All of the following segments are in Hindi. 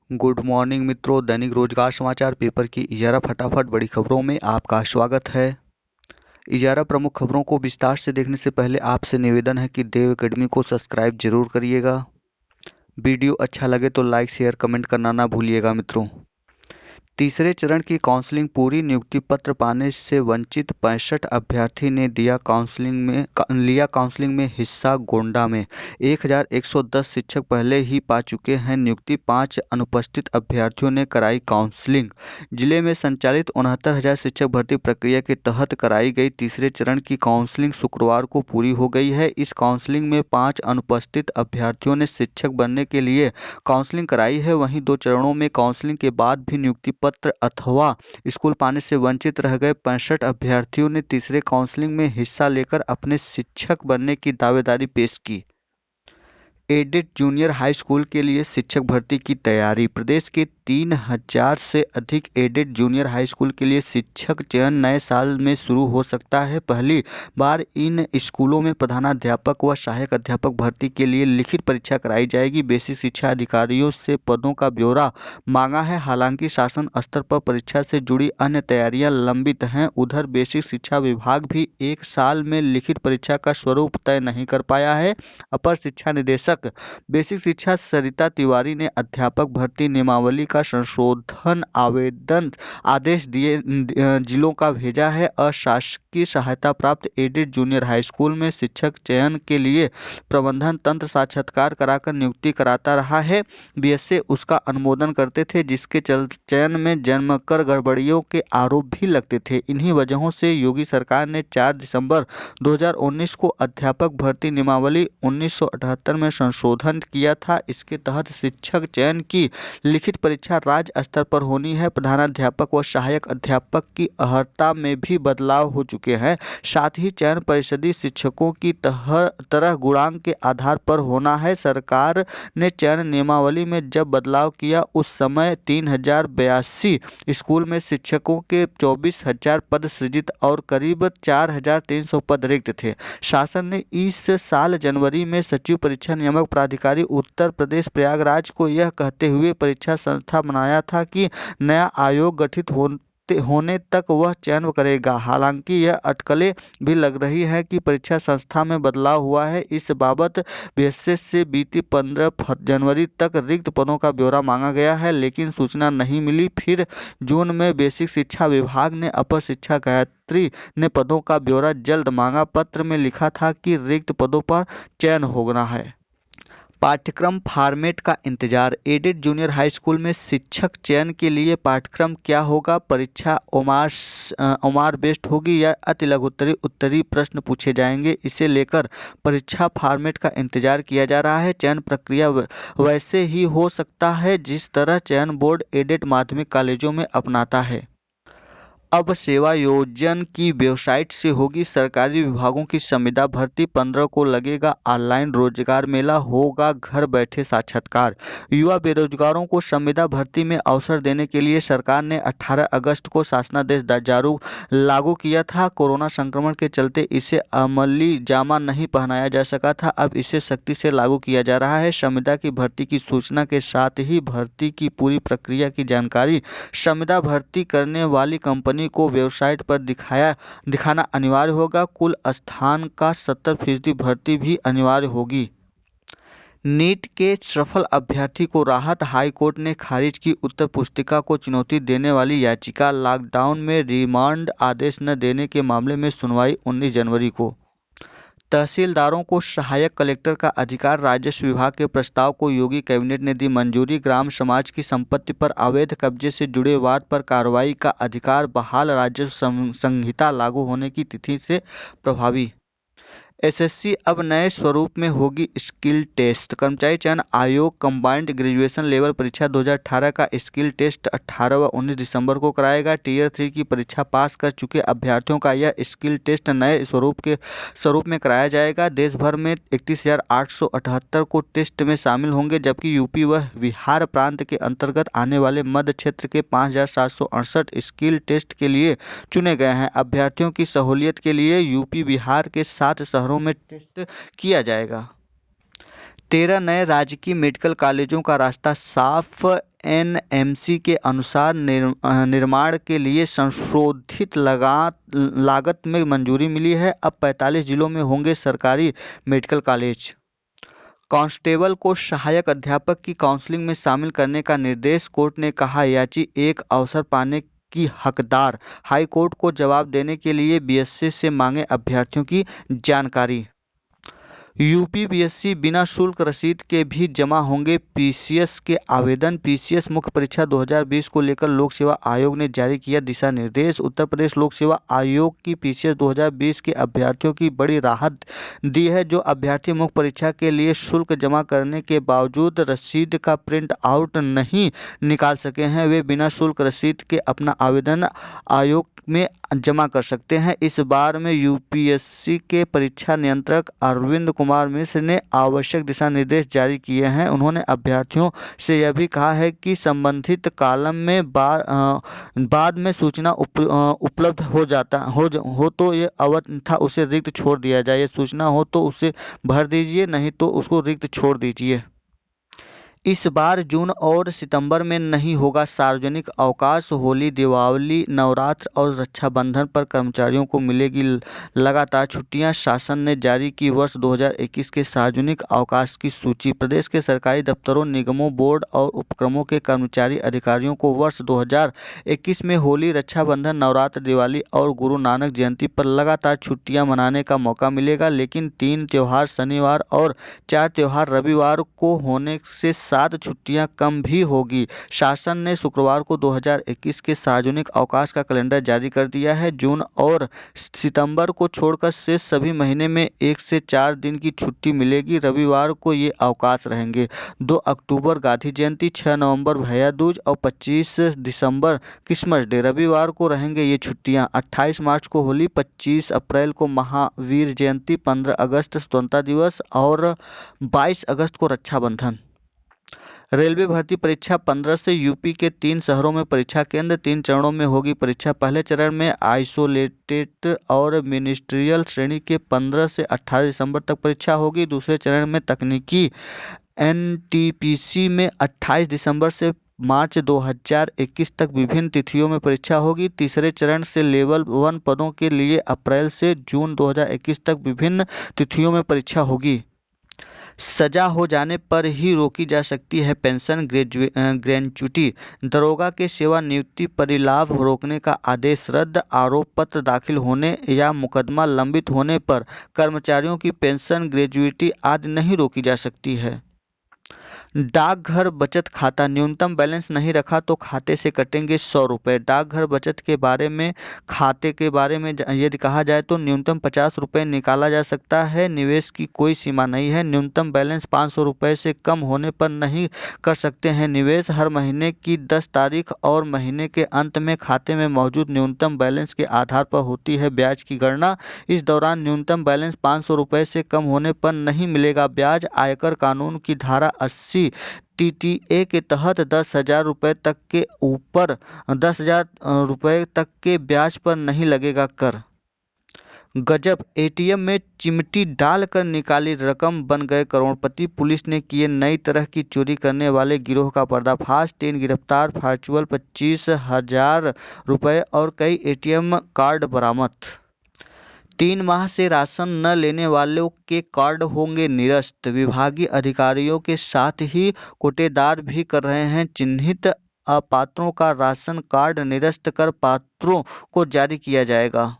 गुड मॉर्निंग मित्रों। दैनिक रोजगार समाचार पेपर की इजारा फटाफट बड़ी खबरों में आपका स्वागत है। इजारा प्रमुख खबरों को विस्तार से देखने से पहले आपसे निवेदन है कि देव एकेडमी को सब्सक्राइब जरूर करिएगा। वीडियो अच्छा लगे तो लाइक शेयर कमेंट करना ना भूलिएगा मित्रों। तीसरे चरण की काउंसलिंग पूरी। नियुक्ति पत्र पाने से वंचित 65 अभ्यर्थी ने लिया काउंसलिंग में हिस्सा। गोंडा में 1110 शिक्षक पहले ही पा चुके हैं नियुक्ति। 5 अनुपस्थित अभ्यर्थियों ने कराई काउंसलिंग। जिले में संचालित 69,000 शिक्षक भर्ती प्रक्रिया के तहत कराई गई तीसरे चरण की काउंसलिंग शुक्रवार को पूरी हो गई है। इस काउंसलिंग में 5 अनुपस्थित अभ्यर्थियों ने शिक्षक बनने के लिए काउंसलिंग कराई है। वहीं 2 चरणों में काउंसलिंग के बाद भी नियुक्ति पत्र अथवा स्कूल पाने से वंचित रह गए 65 अभ्यर्थियों ने तीसरे काउंसलिंग में हिस्सा लेकर अपने शिक्षक बनने की दावेदारी पेश की। एडेड जूनियर हाई स्कूल के लिए शिक्षक भर्ती की तैयारी। प्रदेश के 3,000 से अधिक एडेड जूनियर हाई स्कूल के लिए शिक्षक चयन नए साल में शुरू हो सकता है। पहली बार इन स्कूलों में प्रधानाध्यापक व सहायक अध्यापक भर्ती के लिए लिखित परीक्षा कराई जाएगी। बेसिक शिक्षा अधिकारियों से पदों का ब्यौरा मांगा है। हालांकि शासन स्तर पर परीक्षा से जुड़ी अन्य तैयारियां लंबित हैं। उधर बेसिक शिक्षा विभाग भी 1 साल में लिखित परीक्षा का स्वरूप तय नहीं कर पाया है। अपर शिक्षा निदेशक बेसिक शिक्षा सरिता तिवारी ने अध्यापक भर्ती नियमावली का संशोधन आवेदन आदेश दिए जिलों का भेजा है। अशासकीय सहायता प्राप्त एडेड जूनियर हाई स्कूल में शिक्षक चयन के लिए प्रबंधन तंत्र साक्षात्कार कराकर नियुक्ति कराता रहा है। बीएसए उसका अनुमोदन करते थे, जिसके चयन में जन्मकर गड़बड़ियों के आरोप भी लगते थे। इन्हीं वजहों से योगी सरकार ने 4 दिसंबर 2019 को अध्यापक भर्ती नियमावली 1978 में संशोधन किया था। इसके तहत शिक्षक चयन की लिखित परीक्षा राज्य स्तर पर होनी है। प्रधानाध्यापक व सहायक अध्यापक की अर्हता में भी बदलाव हो चुके हैं। साथ ही चयन परिषदीय शिक्षकों की तरह गुणांक के आधार पर होना है। सरकार ने चयन नियमावली में जब बदलाव किया उस समय 3,082 स्कूल में शिक्षकों के 24,000 पद सृजित और करीब 4,300 पद रिक्त थे। शासन ने इस साल जनवरी में सचिव परीक्षा नियामक प्राधिकारी उत्तर प्रदेश प्रयागराज को यह कहते हुए परीक्षा संस्था बनाया था कि नया आयोग गठित होने तक वह चयन करेगा। हालांकि यह अटकलें भी लग रही है कि परीक्षा संस्था में बदलाव हुआ है। इस बाबत बीएसएस से बीती 15 जनवरी तक रिक्त पदों का ब्यौरा मांगा गया है, लेकिन सूचना नहीं मिली। फिर जून में बेसिक शिक्षा विभाग ने अपर शिक्षा गायत्री ने पदों का ब्यौरा जल्द मांगा। पत्र में लिखा था कि रिक्त पदों पर चयन होना है। पाठ्यक्रम फॉर्मेट का इंतजार। एडेड जूनियर हाई स्कूल में शिक्षक चयन के लिए पाठ्यक्रम क्या होगा? परीक्षा ओमार बेस्ड होगी या अति लघुत्तरी उत्तरी प्रश्न पूछे जाएंगे? इसे लेकर परीक्षा फॉर्मेट का इंतजार किया जा रहा है। चयन प्रक्रिया वैसे ही हो सकता है जिस तरह चयन बोर्ड एडेड माध्यमिक कॉलेजों में अपनाता है। अब सेवा योजन की वेबसाइट से होगी सरकारी विभागों की संविदा भर्ती। 15 को लगेगा ऑनलाइन रोजगार मेला, होगा घर बैठे साक्षात्कार। युवा बेरोजगारों को संविदा भर्ती में अवसर देने के लिए सरकार ने 18 अगस्त को शासनादेश लागू किया था। कोरोना संक्रमण के चलते इसे अमली जामा नहीं पहनाया जा सका था। अब इसे सख्ती से लागू किया जा रहा है। संविदा की भर्ती की सूचना के साथ ही भर्ती की पूरी प्रक्रिया की जानकारी संविदा भर्ती करने वाली कंपनी को वेबसाइट पर दिखाना अनिवार्य होगा। कुल स्थान का 70% भर्ती भी अनिवार्य होगी। नीट के सफल अभ्यर्थी को राहत। हाई कोर्ट ने खारिज की उत्तर पुस्तिका को चुनौती देने वाली याचिका। लॉकडाउन में रिमांड आदेश न देने के मामले में सुनवाई 19 जनवरी को। तहसीलदारों को सहायक कलेक्टर का अधिकार। राजस्व विभाग के प्रस्ताव को योगी कैबिनेट ने दी मंजूरी। ग्राम समाज की संपत्ति पर अवैध कब्जे से जुड़े वाद पर कार्रवाई का अधिकार बहाल। राजस्व संहिता लागू होने की तिथि से प्रभावी। एसएससी अब नए स्वरूप में होगी स्किल टेस्ट। कर्मचारी चयन आयोग कंबाइंड ग्रेजुएशन लेवल परीक्षा 2018 का स्किल टेस्ट 18 व 19 दिसंबर को कराएगा। टियर 3 की परीक्षा पास कर चुके अभ्यर्थियों का यह स्किल टेस्ट नए स्वरूप में कराया जाएगा। देश भर में 31,878 को टेस्ट में शामिल होंगे, जबकि यूपी व बिहार प्रांत के अंतर्गत आने वाले मध्य क्षेत्र के 5,768 स्किल टेस्ट के लिए चुने गए हैं। अभ्यर्थियों की सहूलियत के लिए यूपी बिहार के 7 शहरों में टेस्ट किया जाएगा। 13 नए राजकीय मेडिकल कॉलेजों का रास्ता साफ। एनएमसी के अनुसार निर्माण के लिए संशोधित लागत में मंजूरी मिली है। अब 45 जिलों में होंगे सरकारी मेडिकल कॉलेज। कांस्टेबल को सहायक अध्यापक की काउंसलिंग में शामिल करने का निर्देश। कोर्ट ने कहा, याची एक अवसर पाने की हकदार। हाई कोर्ट को जवाब देने के लिए बीएससी से मांगे अभ्यर्थियों की जानकारी। यूपीपीएससी बिना शुल्क रसीद के भी जमा होंगे पीसीएस के आवेदन। पीसीएस मुख्य परीक्षा 2020 को लेकर लोक सेवा आयोग ने जारी किया दिशा निर्देश। उत्तर प्रदेश लोक सेवा आयोग की पीसीएस 2020 के अभ्यर्थियों की बड़ी राहत दी है। जो अभ्यर्थी मुख्य परीक्षा के लिए शुल्क जमा करने के बावजूद रसीद का प्रिंट आउट नहीं निकाल सके हैं, वे बिना शुल्क रसीद के अपना आवेदन आयोग में जमा कर सकते हैं। इस बार में यूपीएससी के परीक्षा नियंत्रक अरविंद कुमार मिश्र ने आवश्यक दिशा निर्देश जारी किए हैं। उन्होंने अभ्यर्थियों से यह भी कहा है कि संबंधित कॉलम में बाद में सूचना उपलब्ध हो तो ये अन्यथा उसे रिक्त छोड़ दिया जाए। ये सूचना हो तो उसे भर दीजिए, नहीं तो उसको रिक्त छोड़ दीजिए। इस बार जून और सितंबर में नहीं होगा सार्वजनिक अवकाश। होली, दीपावली, नवरात्र और रक्षाबंधन पर कर्मचारियों को मिलेगी लगातार छुट्टियां। शासन ने जारी की वर्ष 2021 के सार्वजनिक अवकाश की सूची। प्रदेश के सरकारी दफ्तरों, निगमों, बोर्ड और उपक्रमों के कर्मचारी अधिकारियों को वर्ष 2021 में होली, रक्षाबंधन, नवरात्र, दिवाली और गुरु नानक जयंती पर लगातार छुट्टियां मनाने का मौका मिलेगा। लेकिन 3 त्योहार शनिवार और 4 त्योहार रविवार को होने से 7 छुट्टियां कम भी होगी। शासन ने शुक्रवार को 2021 के सार्वजनिक अवकाश का कैलेंडर जारी कर दिया है। जून और सितंबर को छोड़कर शेष सभी महीने में 1 से 4 दिन की छुट्टी मिलेगी। रविवार को ये अवकाश रहेंगे। 2 अक्टूबर गांधी जयंती, 6 नवंबर भैया दूज और 25 दिसंबर क्रिसमस डे रविवार को रहेंगे ये छुट्टियां। 28 मार्च को होली, 25 अप्रैल को महावीर जयंती, 15 अगस्त स्वतंत्रता दिवस और 22 अगस्त को रक्षाबंधन। रेलवे भर्ती परीक्षा 15 से। यूपी के 3 शहरों में परीक्षा केंद्र। 3 चरणों में होगी परीक्षा। पहले चरण में आइसोलेटेड और मिनिस्ट्रियल श्रेणी के 15 से 18 दिसंबर तक परीक्षा होगी। दूसरे चरण में तकनीकी एनटीपीसी में 28 दिसंबर से मार्च 2021 तक विभिन्न तिथियों में परीक्षा होगी। तीसरे चरण से लेवल 1 पदों के लिए अप्रैल से जून 2021 तक विभिन्न तिथियों में परीक्षा होगी। सजा हो जाने पर ही रोकी जा सकती है पेंशन ग्रेच्युटी। दरोगा के सेवानिवृत्ति परिलाभ रोकने का आदेश रद्द। आरोप पत्र दाखिल होने या मुकदमा लंबित होने पर कर्मचारियों की पेंशन ग्रेच्युटी आदि नहीं रोकी जा सकती है। डाकघर बचत खाता। न्यूनतम बैलेंस नहीं रखा तो खाते से कटेंगे 100 रुपये। डाकघर बचत के बारे में खाते के बारे में यदि कहा जाए तो न्यूनतम 50 रुपये निकाला जा सकता है। निवेश की कोई सीमा नहीं है। न्यूनतम बैलेंस 500 रुपये से कम होने पर नहीं कर सकते हैं निवेश। हर महीने की 10 तारीख और महीने के अंत में खाते में मौजूद न्यूनतम बैलेंस के आधार पर होती है ब्याज की गणना। इस दौरान न्यूनतम बैलेंस 500 रुपये से कम होने पर नहीं मिलेगा ब्याज। आयकर कानून की धारा 80 टीटीए के तहत 10,000 रुपये तक के ऊपर 10,000 रुपये तक के ब्याज पर नहीं लगेगा कर। गजब, एटीएम में चिमटी डालकर निकाली रकम बन गए करोड़पति। पुलिस ने किए नई तरह की चोरी करने वाले गिरोह का पर्दाफाश। 3 गिरफ्तार, वर्चुअल 25,000 रुपये और कई एटीएम कार्ड बरामद। 3 माह से राशन न लेने वालों के कार्ड होंगे निरस्त। विभागीय अधिकारियों के साथ ही कोटेदार भी कर रहे हैं चिन्हित। अपात्रों का राशन कार्ड निरस्त कर पात्रों को जारी किया जाएगा।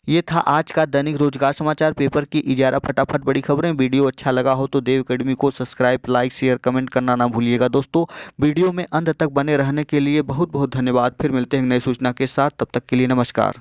ये था आज का दैनिक रोजगार समाचार पेपर की इजारा फटाफट बड़ी खबरें। वीडियो अच्छा लगा हो तो देव एकेडमी को सब्सक्राइब, लाइक, शेयर, कमेंट करना ना भूलिएगा। दोस्तों, वीडियो में अंत तक बने रहने के लिए बहुत बहुत धन्यवाद। फिर मिलते हैं नई सूचना के साथ, तब तक के लिए नमस्कार।